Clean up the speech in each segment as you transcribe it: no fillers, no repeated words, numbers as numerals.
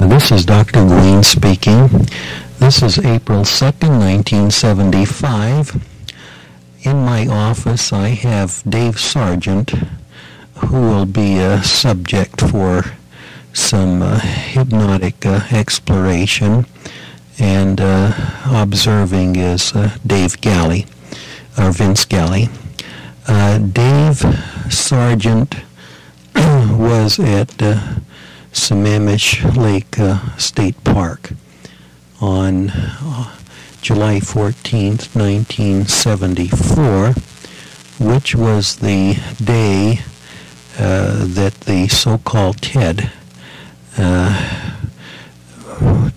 This is Dr. Green speaking. This is April 2nd, 1975. In my office I have Dave Sargent, who will be a subject for some hypnotic exploration, and observing is Dave Galley, or Vince Galley. Dave Sargent was at Sammamish Lake State Park on July 14th, 1974, which was the day that the so-called Ted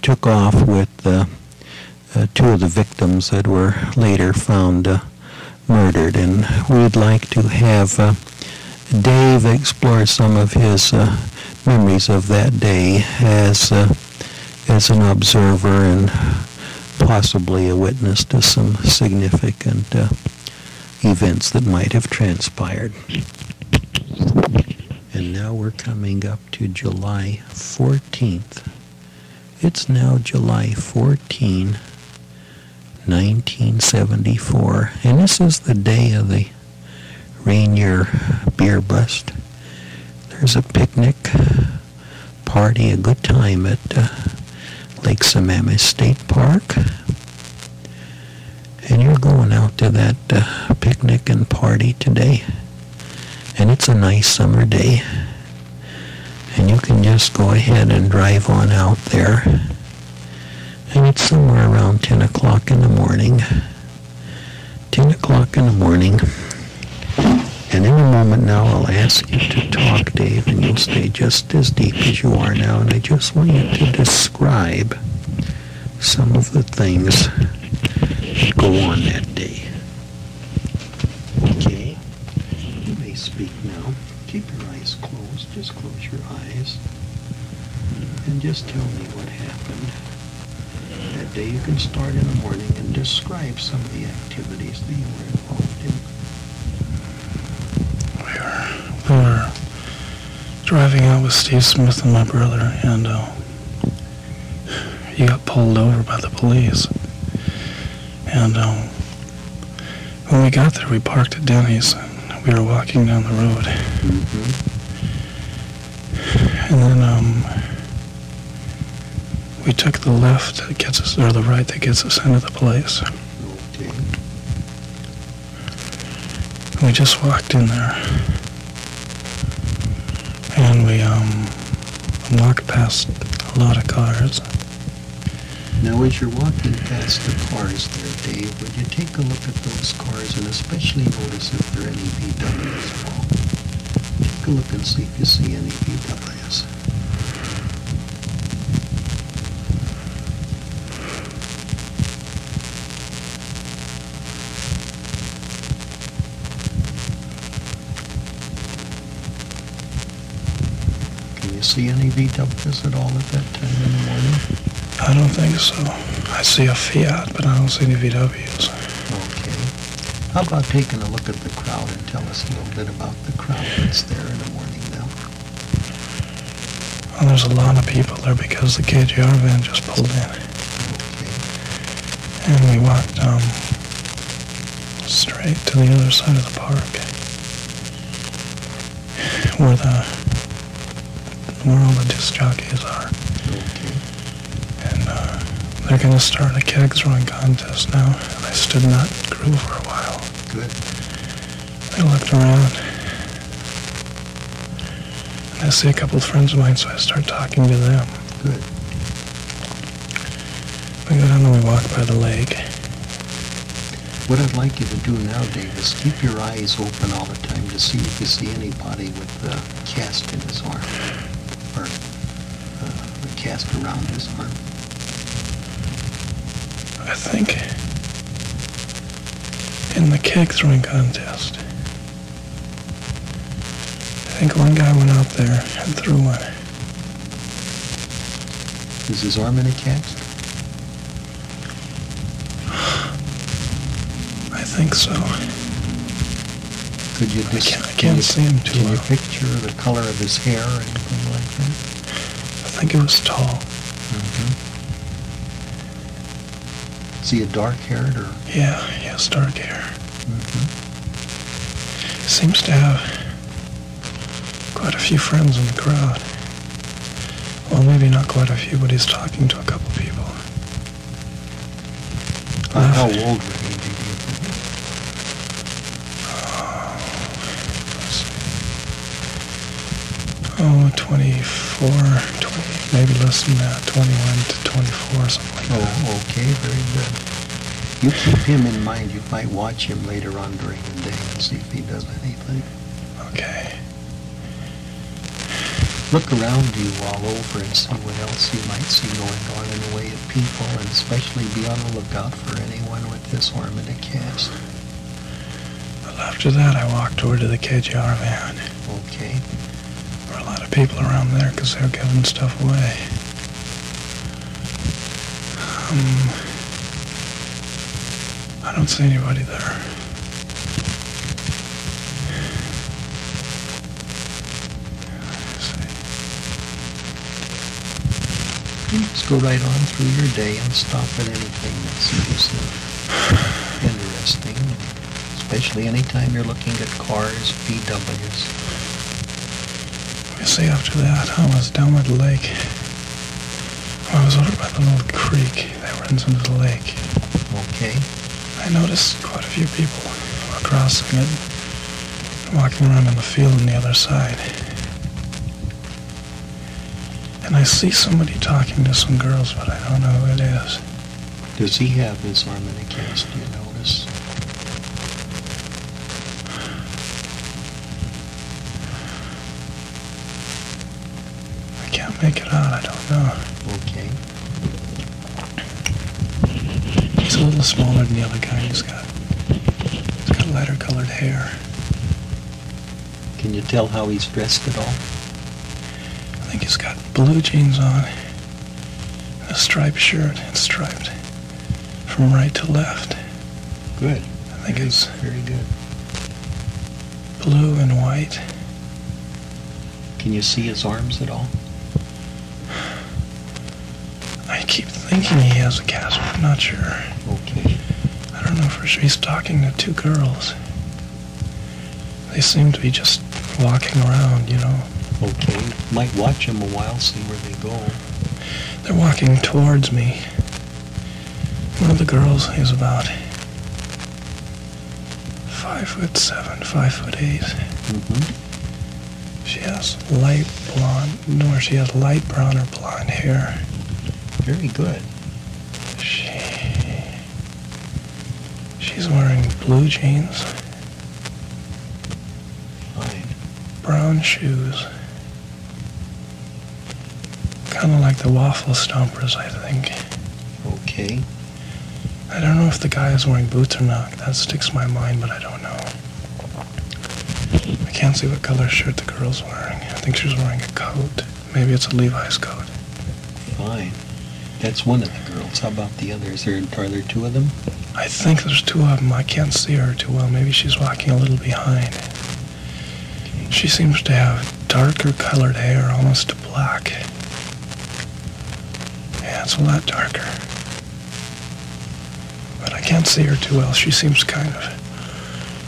took off with two of the victims that were later found murdered. And we'd like to have Dave explore some of his memories of that day as an observer and possibly a witness to some significant events that might have transpired. And now we're coming up to July 14th. It's now July 14, 1974, and this is the day of the Rainier Beer Fest. There's a picnic party, a good time at Lake Sammamish State Park. And you're going out to that picnic and party today. And it's a nice summer day. And you can just go ahead and drive on out there. And it's somewhere around 10 o'clock in the morning. 10 o'clock in the morning. And in a moment now, I'll ask you to talk, Dave, and you'll stay just as deep as you are now. And I just want you to describe some of the things that go on that day. Okay? You may speak now. Keep your eyes closed. Just close your eyes. And just tell me what happened that day. You can start in the morning and describe some of the activities that you were involved in. We were driving out with Steve Smith and my brother, and he got pulled over by the police. And when we got there, we parked at Denise, and we were walking down the road. Mm-hmm. And then we took the left that gets us, or the right that gets us into the place. Okay. And we just walked in there. And we walked past a lot of cars. Now, as you're walking past the cars there, Dave, would you take a look at those cars and especially notice if there are any VWs at all? Take a look and see if you see any VWs. See any VWs at all at that time in the morning? I don't think so. I see a Fiat, but I don't see any VWs. Okay. How about taking a look at the crowd and tell us a little bit about the crowd that's there in the morning now? Well, there's a lot of people there because the KGR van just pulled in. Okay. And we walked straight to the other side of the park, where all the disc jockeys are. Okay. And they're going to start a keg throwing contest now. And I stood in that groove for a while. Good. I looked around. And I see a couple of friends of mine, so I start talking to them. Good. We go down and we walk by the lake. What I'd like you to do now, Dave, is keep your eyes open all the time to see if you see anybody with a cast in his arm. Or a cast around his arm. I think in the keg throwing contest, I think one guy went out there and threw one. Is his arm in a cast? I think so. Could you I can't see him too well. Can well. you picture the color of his hair or anything like that? I think it was tall. Is he a dark-haired or? Yeah, he has dark hair. Seems to have quite a few friends in the crowd. Well, maybe not quite a few, but he's talking to a couple people. How old were he, do you think? Oh, 24, 20, maybe less than that, 21 to 24, something like that. Oh, okay, very good. You keep him in mind. You might watch him later on during the day and see if he does anything. Okay. Look around you all over and see what else you might see going on in the way of people, and especially be on the lookout for anyone with this arm in a cast. Well, after that, I walked over to the KJR van. Okay. There were a lot of people around there because they were giving stuff away. I don't see anybody there. Just go right on through your day and stop at anything that seems interesting, especially anytime you're looking at cars, VWs. You see, after that, I was down by the lake. I was over by the little creek that runs into the lake. Okay. I noticed quite a few people were crossing it, walking around in the field on the other side. And I see somebody talking to some girls, but I don't know who it is. Does he have his arm in a cast, do you notice? I can't make it out, I don't know. Okay. He's a little smaller than the other guy. He's got lighter colored hair. Can you tell how he's dressed at all? I think he's got blue jeans on, and a striped shirt. It's striped from right to left. Good. I think it's very good. Blue and white. Can you see his arms at all? I keep thinking he has a cast, but I'm not sure. Okay. I don't know for sure. He's talking to two girls. They seem to be just walking around, you know. Okay. Might watch them a while, see where they go. They're walking towards me. One of the girls is about 5'7", 5'8". Mm-hmm. She has light blonde, no, she has light brown or blonde hair. Very good. She's wearing blue jeans, Fine. brown shoes, kind of like the waffle stompers, I think. Okay. I don't know if the guy is wearing boots or not. That sticks in my mind, but I don't know. I can't see what color shirt the girl's wearing. I think she's wearing a coat. Maybe it's a Levi's coat. Fine. That's one of the girls. How about the others? Are there two of them? I think there's two of them. I can't see her too well. Maybe she's walking a little behind. She seems to have darker colored hair, almost to black. Yeah, it's a lot darker. But I can't see her too well. She seems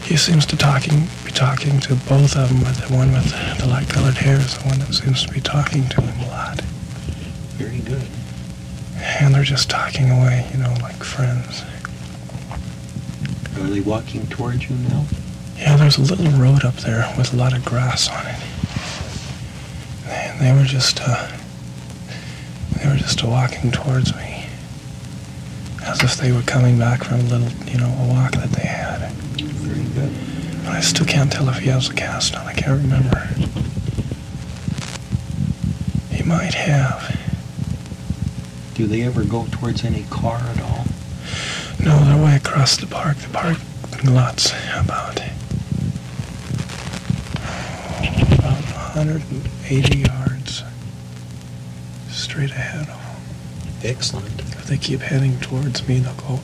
he seems to be talking to both of them, but the one with the light colored hair is the one that seems to be talking to him a lot. Very good. And they're just talking away, you know, like friends. Are they walking towards you now? Yeah, there's a little road up there with a lot of grass on it. And they were just walking towards me, as if they were coming back from a little, you know, a walk that they had. Very good. But I still can't tell if he has a cast on. I can't remember. He might have. Do they ever go towards any car at all? No, they're way across the park. The parking lot's about 180 yards straight ahead of them. Excellent. If they keep heading towards me, they'll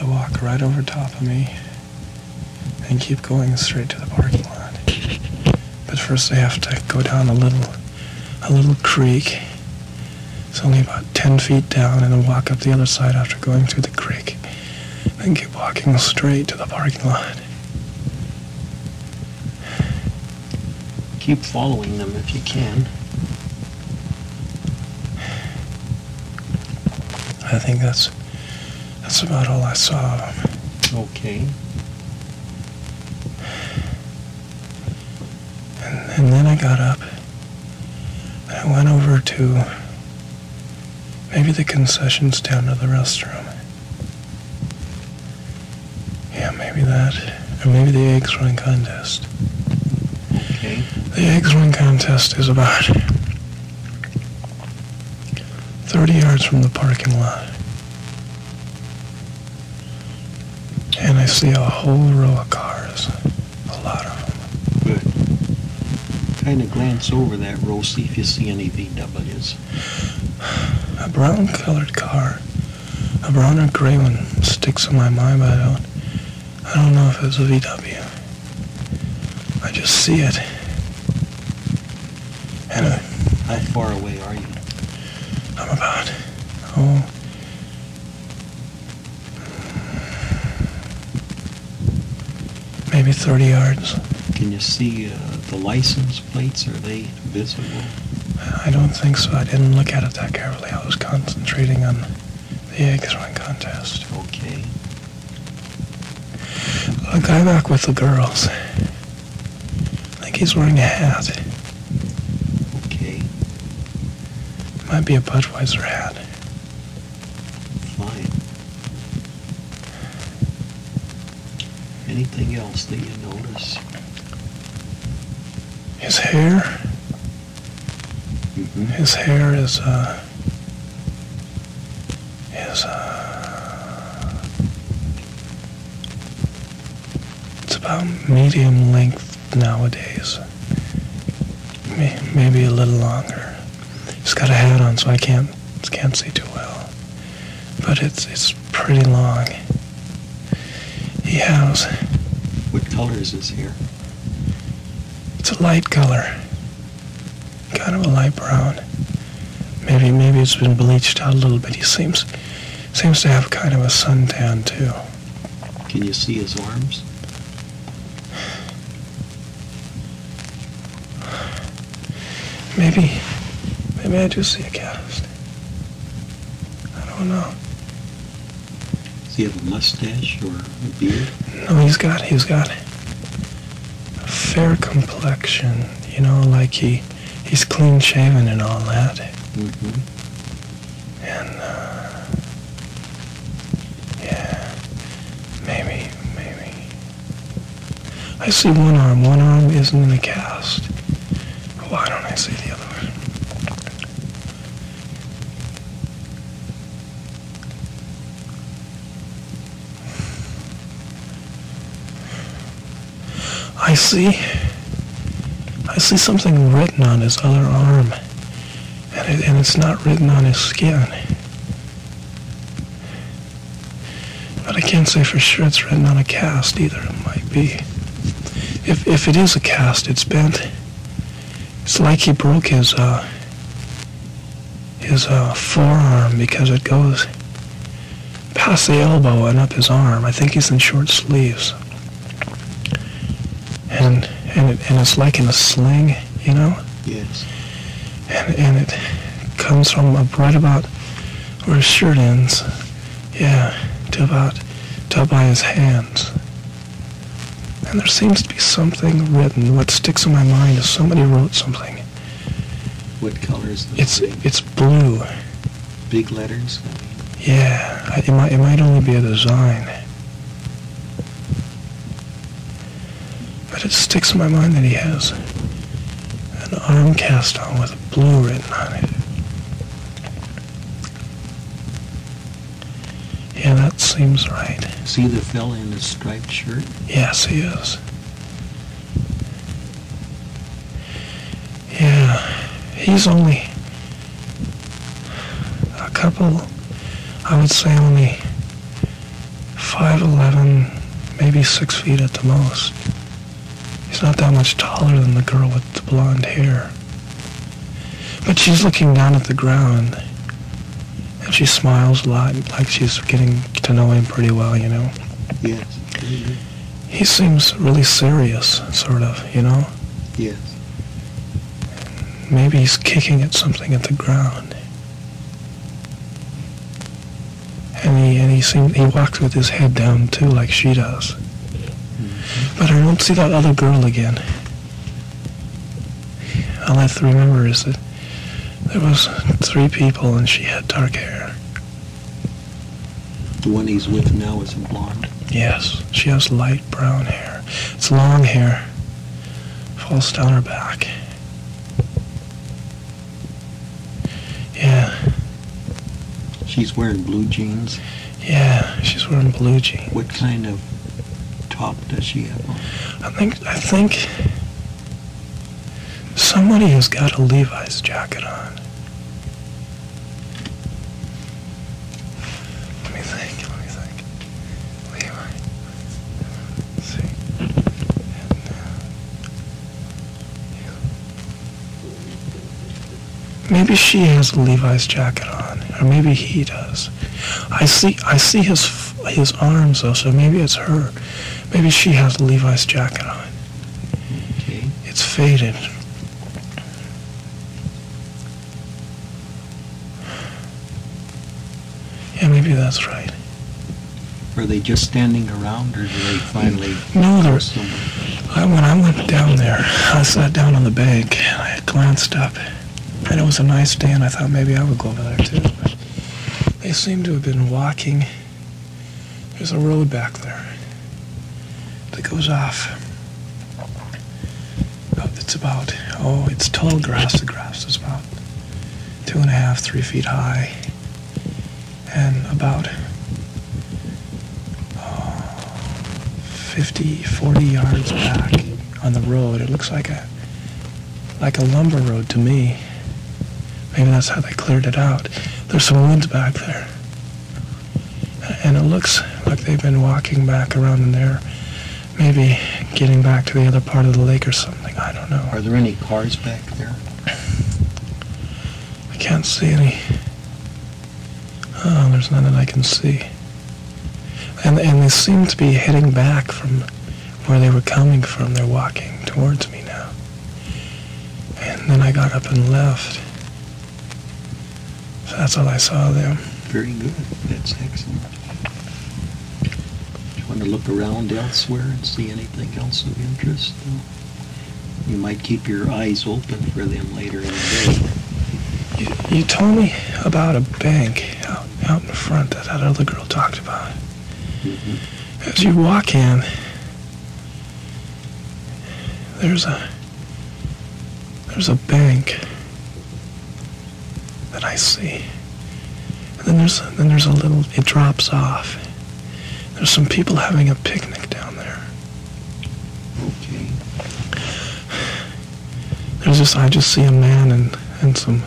walk right over top of me and keep going straight to the parking lot. But first they have to go down a little creek It's only about 10 feet down, and then walk up the other side after going through the creek. Then keep walking straight to the parking lot. Keep following them if you can. I think that's about all I saw of him. Okay. And then I got up, and I went over to maybe the concession stand or the restroom. Yeah, maybe that. Or maybe the egg throwing contest. Okay. The egg throwing contest is about 30 yards from the parking lot. And I see a whole row of cars. A lot of them. Good. Kind of glance over that row, see if you see any VWs. A brown-colored car. A brown or gray one sticks in my mind, but I don't know if it's a VW. I just see it. And how far away are you? I'm about, maybe 30 yards. Can you see the license plates? Are they visible? I don't think so. I didn't look at it that carefully. I was concentrating on the egg throwing contest. Okay. A guy back with the girls. I think he's wearing a hat. Okay. Might be a Budweiser hat. Fine. Anything else that you notice? His hair? Mm-hmm. His hair is, it's about medium length nowadays. Maybe a little longer. He's got a hat on, so I can't see too well. But it's pretty long. He has... What color is his hair? It's a light color. Kind of a light brown. Maybe it's been bleached out a little bit. He seems to have kind of a suntan too. Can you see his arms? Maybe I do see a cast. I don't know. Does he have a mustache or a beard? No, he's got a fair complexion. You know, like he's clean shaven and all that. Mm-hmm. And yeah, maybe. I see one arm. One arm isn't in a cast. Why don't I see the other one? I see something written on his other arm, and it's not written on his skin. But I can't say for sure it's written on a cast either. It might be. If it is a cast, it's bent. It's like he broke his forearm because it goes past the elbow and up his arm. I think he's in short sleeves. And it's like in a sling, you know? Yes. And it comes from right about where his shirt ends, yeah, to about by his hands. And there seems to be something written. What sticks in my mind is somebody wrote something. What color is the It's blue. Big letters? Yeah, it might only be a design. But it sticks in my mind that he has an arm cast on with blue written on it. Yeah, that seems right. See the fella in the striped shirt? Yes, he is. Yeah, he's only a couple, I would say only 5'11", maybe 6 feet at the most. He's not that much taller than the girl with the blonde hair. But she's looking down at the ground. And she smiles a lot, like she's getting to know him pretty well, you know. Yes. He seems really serious, sort of, you know. Yes. Maybe he's kicking at something at the ground. And he walks with his head down too, like she does. Mm-hmm. But I don't see that other girl again. All I have to remember is that there was 3 people and she had dark hair. The one he's with now is a blonde? Yes, she has light brown hair. It's long hair. Falls down her back. Yeah. She's wearing blue jeans? Yeah, she's wearing blue jeans. What kind of top does she have on? I think somebody has got a Levi's jacket on. Let me think. Levi. Let's see. Maybe she has a Levi's jacket on, or maybe he does. I see his arms though, so maybe it's her. Maybe she has a Levi's jacket on. Okay. It's faded. Yeah, maybe that's right. Are they just standing around, or do they finally... No, when I went down there, I sat down on the bank, and I glanced up, and it was a nice day, and I thought maybe I would go over there too. But they seem to have been walking. There's a road back there that goes off. It's tall grass. The grass is about 2.5, 3 feet high. And about 50, 40 yards back on the road, it looks like a lumber road to me. Maybe that's how they cleared it out. There's some woods back there. And it looks like they've been walking back around in there, maybe getting back to the other part of the lake or something. I don't know. Are there any cars back there? I can't see any. Oh, there's none that I can see. And they seem to be heading back from where they were coming from. They're walking towards me now. And then I got up and left. So that's all I saw of them. Very good. That's excellent. Do you want to look around elsewhere and see anything else of interest? You might keep your eyes open for them later in the day. You told me about a bank out in front that other girl talked about. Mm-hmm. As you walk in, there's a bank that I see. And then there's a little, it drops off. There's some people having a picnic down there. Okay. I just see a man and a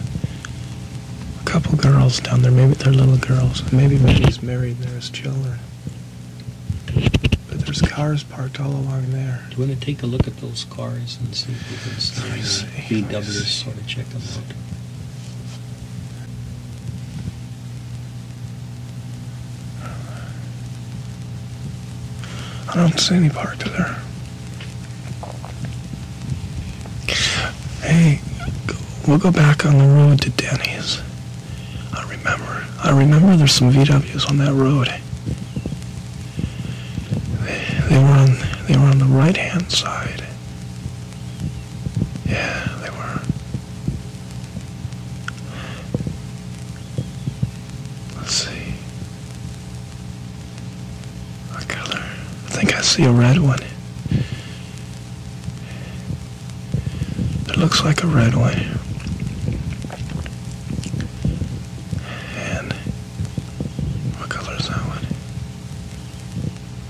couple girls down there. Maybe they're little girls. Maybe he's married and there's children. But there's cars parked all along there. Do you want to take a look at those cars and see if we can see VWs, sort of check them out? I don't see any parked there. Hey, we'll go back on the road to Denny's. I remember there's some VWs on that road. They were on the right-hand side. Yeah, they were. Let's see. What color? I think I see a red one. It looks like a red one. And what color is that one?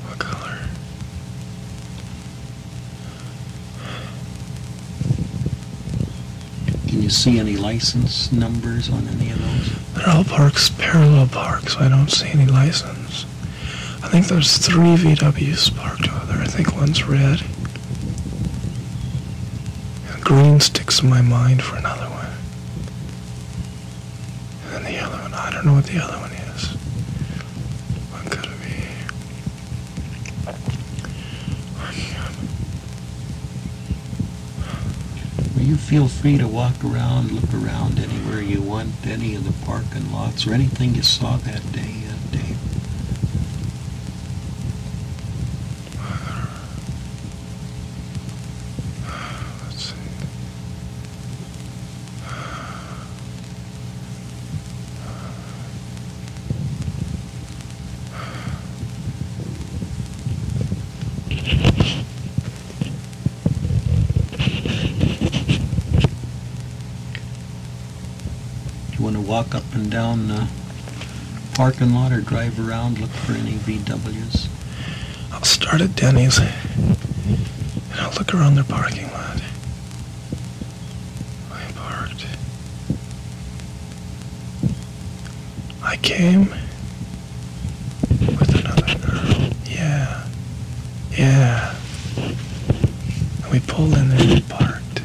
What color? Can you see any license numbers on any of those? They're all parallel parks, so I don't see any license. I think there's 3 VWs parked over there. I think one's red. Green sticks in my mind for another one. And then the yellow one. I don't know what the other one is. What could it be? Well, you feel free to walk around, look around anywhere you want, any of the parking lots or anything you saw that day, Dave. Let's see. You want to walk up and down the parking lot or drive around, look for any VWs? I'll start at Denny's and I'll look around their parking lot. I parked. I came with another girl. Yeah. Yeah. And we pulled in there and parked.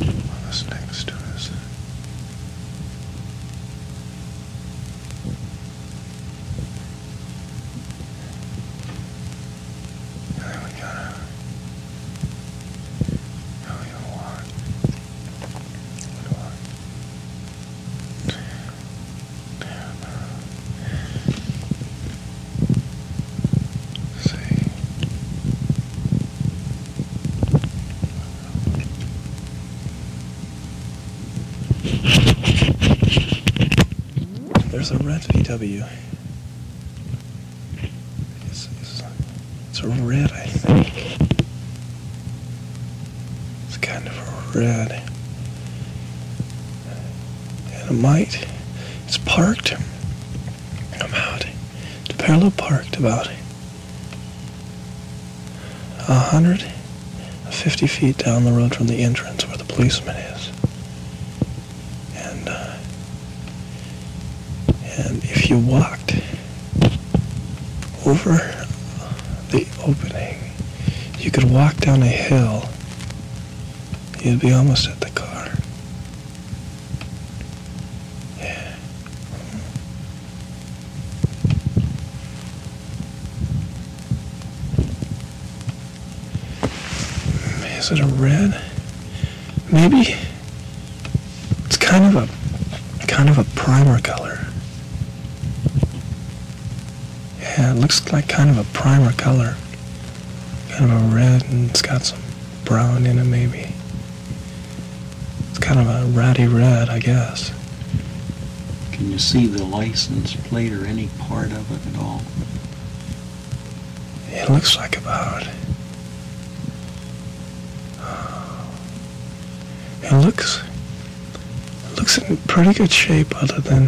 On this next to us. And then we gotta walk. See. There's a red VW. It's a red, I think. It's kind of a red. And it's parked about, it's parallel parked about 150 feet down the road from the entrance where the policeman is. And if you walked over the opening, you could walk down a hill. You'd be almost at the car. Yeah. Is it a red? Maybe it's kind of a primer color. Yeah, it looks like kind of a primer color. Kind of a red, and it's got some brown in it, maybe. It's kind of a ratty red, I guess. Can you see the license plate or any part of it at all? It looks like about... It looks in pretty good shape, other than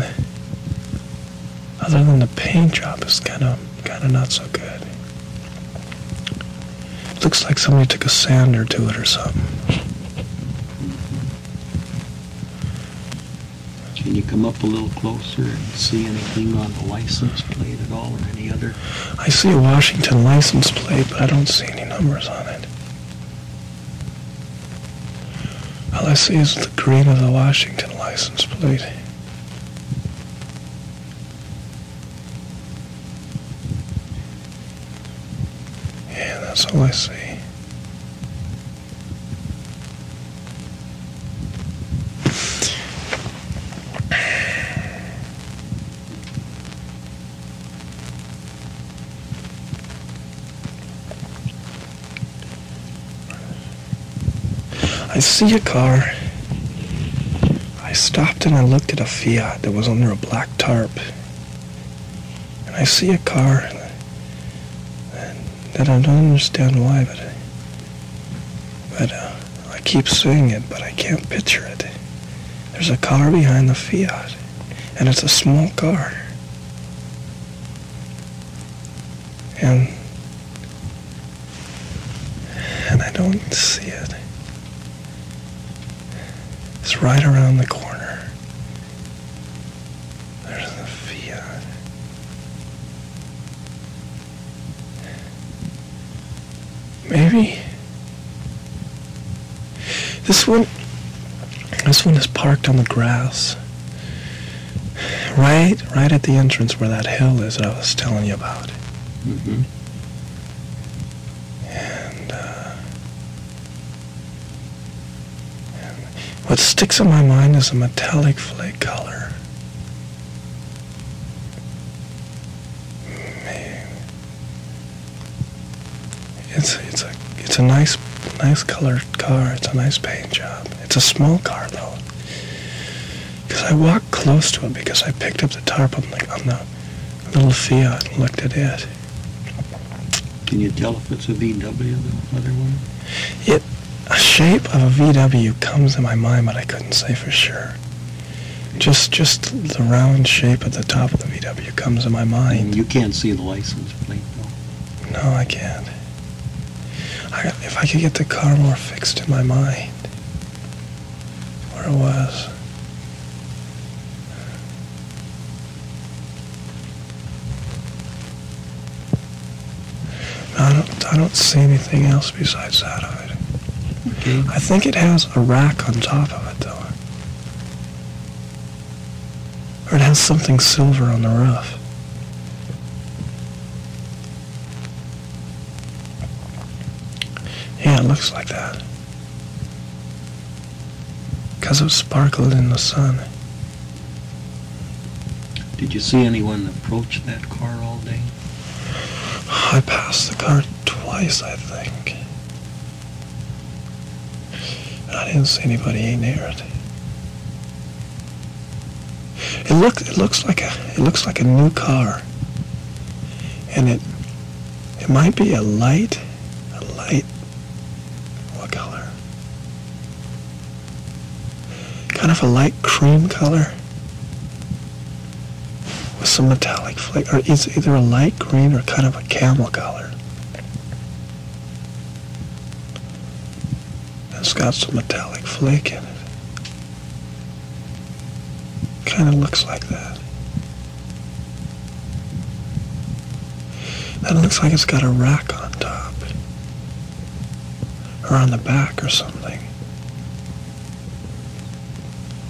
the paint job is kind of not so good. It looks like somebody took a sander to it or something. Can you come up a little closer and see anything on the license plate at all, or any other? I see a Washington license plate, but I don't see any numbers on it. All I see is the green of the Washington license plate. Yeah, that's all I see. I see a car. I stopped and I looked at a Fiat that was under a black tarp. And I see a car that I don't understand why, but I keep seeing it, but I can't picture it. There's a car behind the Fiat, and it's a small car. And I don't see it. It's right around the corner. There's the Fiat. Maybe this one is parked on the grass, right at the entrance where that hill is that I was telling you about. Mm-hmm. And what sticks in my mind is a metallic flake color. It's a nice colored car. It's a nice paint job. It's a small car though. Because I walked close to it because I picked up the tarp on the little Fiat and looked at it. Can you tell if it's a VW, the other one? A shape of a VW comes in my mind, but I couldn't say for sure. Just the round shape at the top of the VW comes in my mind. You can't see the license plate though. No, I can't. If I could get the car more fixed in my mind, where it was. I don't see anything else besides that of it. Okay. I think it has a rack on top of it, though. Or it has something silver on the roof. Yeah, it looks like that. Because it sparkled in the sun. Did you see anyone approach that car all day? I passed the car twice, I think. I didn't see anybody near it. It looks like a new car, and it might be a light. What color? Kind of a light cream color with some metallic flake, or it's either a light green or kind of a camel color. It's got some metallic flake in it. Kind of looks like that. And it looks like it's got a rack on top. Or on the back or something.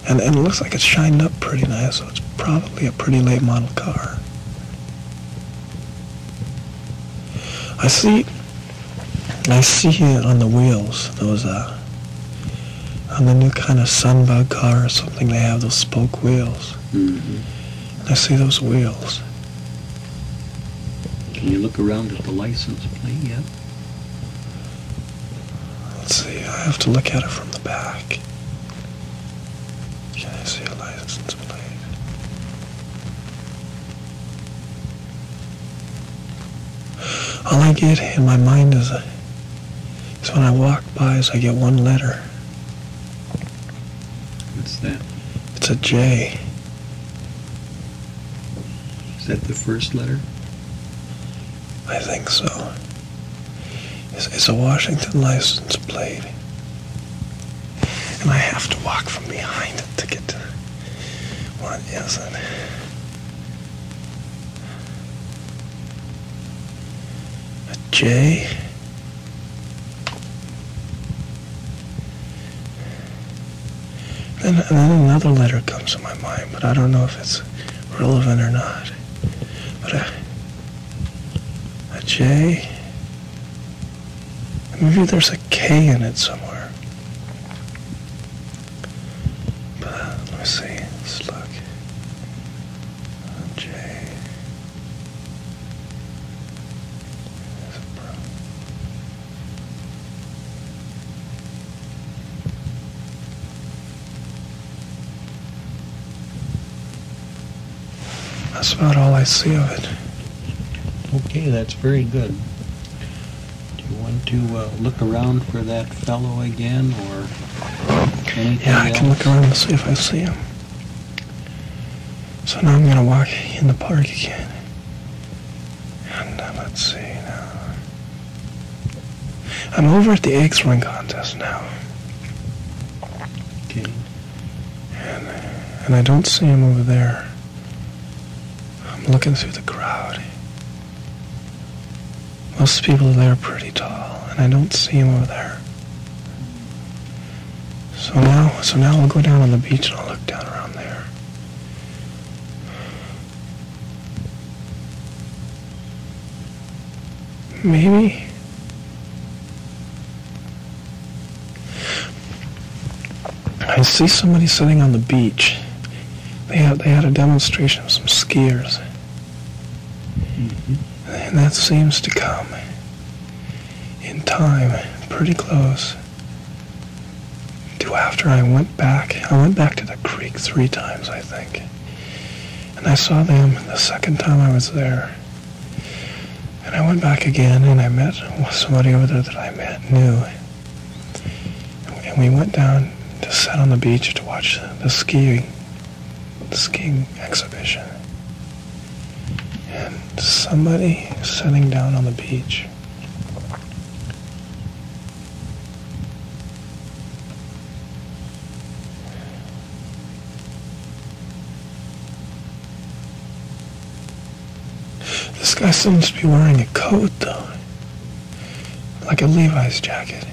And it looks like it's shined up pretty nice, so it's probably a pretty late model car. I see it on the wheels, those on the new kind of Sunbug car or something, they have those spoke wheels. Mm-hmm. And I see those wheels. Can you look around at the license plate yet? Let's see, I have to look at it from the back. Can I see a license plate? All I get in my mind is when I walk by is I get one letter. What's that? It's a J. Is that the first letter? I think so. It's a Washington license plate. And I have to walk from behind it to get to what is it? A J. And then another letter comes to my mind, but I don't know if it's relevant or not. But a J. Maybe there's a K in it somewhere. But let me see. Let's look. A J. That's about all I see of it. Okay, that's very good. Do you want to look around for that fellow again, or anything Yeah, I else? can look around and see if I see him. So now I'm going to walk in the park again. And let's see now. I'm over at the egg throwing contest now. Okay. And I don't see him over there. I'm looking through the crowd. Most people there are pretty tall, and I don't see him over there. So now I'll go down on the beach and I'll look down around there. maybe. I see somebody sitting on the beach. They had a demonstration of some skiers. Mm-hmm. And that seems to come in time, pretty close to after I went back. I went back to the creek 3 times, I think. And I saw them the second time I was there. And I went back again, and I met somebody over there that I knew. And we went down to sit on the beach to watch the skiing exhibition. And somebody sitting down on the beach. This guy seems to be wearing a coat, though. Like a Levi's jacket.